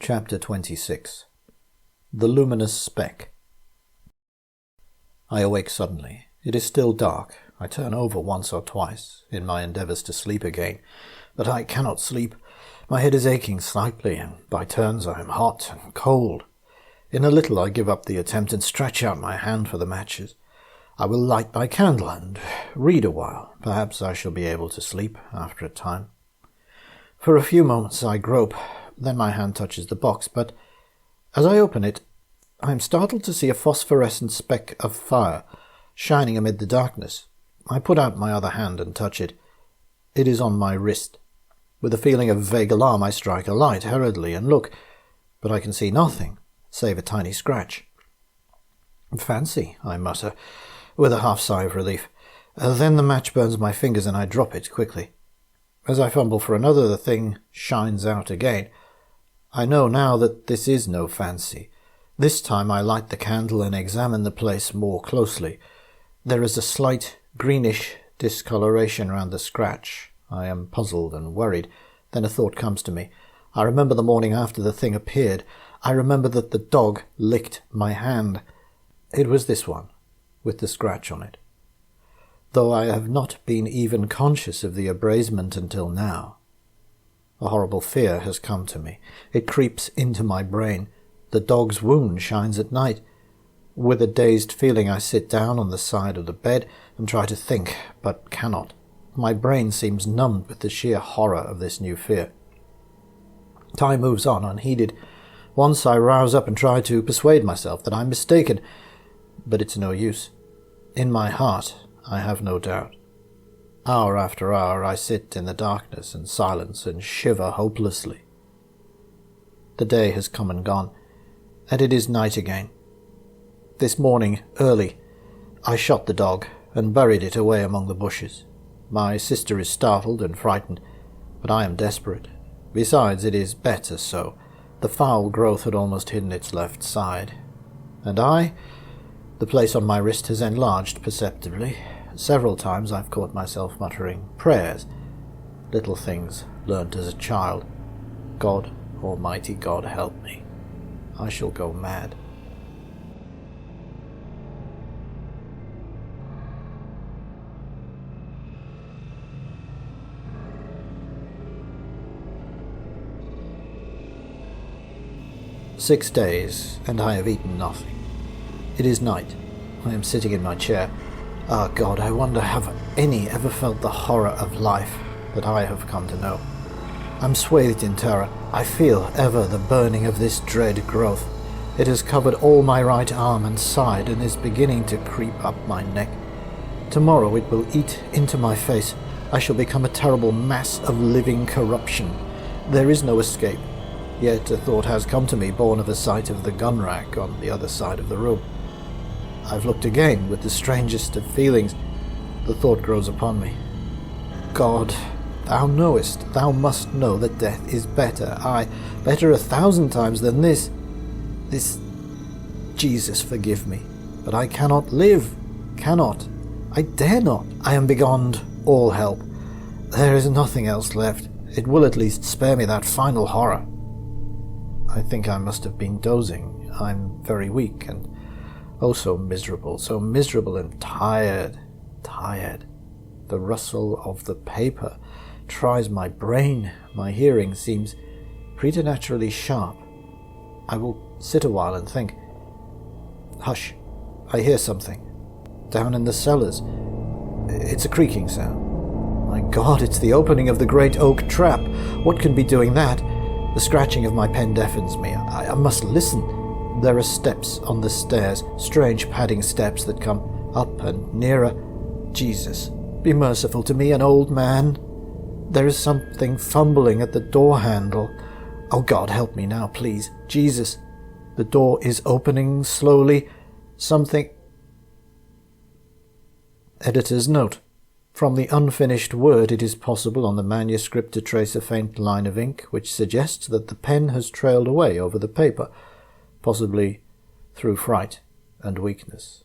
Chapter 26. The Luminous Speck. I awake suddenly. It is still dark. I turn over once or twice, in my endeavours to sleep again, but I cannot sleep. My head is aching slightly, and by turns I am hot and cold. In a little I give up the attempt and stretch out my hand for the matches. I will light my candle and read a while. Perhaps I shall be able to sleep after a time. For a few moments I grope. Then my hand touches the box, but as I open it, I am startled to see a phosphorescent speck of fire shining amid the darkness. I put out my other hand and touch it. It is on my wrist. With a feeling of vague alarm, I strike a light hurriedly and look, but I can see nothing, save a tiny scratch. "Fancy," I mutter, with a half-sigh of relief. Then the match burns my fingers and I drop it quickly. As I fumble for another, the thing shines out again. I know now that this is no fancy. This time I light the candle and examine the place more closely. There is a slight greenish discoloration round the scratch. I am puzzled and worried. Then a thought comes to me. I remember the morning after the thing appeared. I remember that the dog licked my hand. It was this one, with the scratch on it. Though I have not been even conscious of the abrasement until now. A horrible fear has come to me. It creeps into my brain. The dog's wound shines at night. With a dazed feeling I sit down on the side of the bed and try to think, but cannot. My brain seems numbed with the sheer horror of this new fear. Time moves on unheeded. Once I rouse up and try to persuade myself that I'm mistaken, but it's no use. In my heart, I have no doubt. Hour after hour I sit in the darkness and silence and shiver hopelessly. The day has come and gone, and it is night again. This morning, early, I shot the dog and buried it away among the bushes. My sister is startled and frightened, but I am desperate. Besides, it is better so. The foul growth had almost hidden its left side. And the place on my wrist has enlarged perceptibly. Several times I've caught myself muttering prayers, little things learnt as a child. God, Almighty God, help me. I shall go mad. "6 days, and I have eaten nothing. It is night. I am sitting in my chair. Ah, God, I wonder have any ever felt the horror of life that I have come to know. I'm swathed in terror. I feel ever the burning of this dread growth. It has covered all my right arm and side and is beginning to creep up my neck. Tomorrow it will eat into my face. I shall become a terrible mass of living corruption. There is no escape. Yet a thought has come to me, born of a sight of the gun rack on the other side of the room. I've looked again with the strangest of feelings. The thought grows upon me. God, thou knowest, thou must know that death is better, aye, better 1,000 times than this. Jesus, forgive me, but I cannot live, cannot, I dare not. I am beyond all help. There is nothing else left. It will at least spare me that final horror. I think I must have been dozing. I'm very weak and oh, so miserable and tired. The rustle of the paper tries my brain. My hearing seems preternaturally sharp. I will sit a while and think. Hush, I hear something. Down in the cellars. It's a creaking sound. My God, it's the opening of the great oak trap. What can be doing that? The scratching of my pen deafens me. I must listen. There are steps on the stairs, strange padding steps that come up and nearer. Jesus, be merciful to me, an old man. There is something fumbling at the door handle. Oh God, help me now, please. Jesus, the door is opening slowly. Something... Editor's note. From the unfinished word it is possible on the manuscript to trace a faint line of ink which suggests that the pen has trailed away over the paper, possibly through fright and weakness.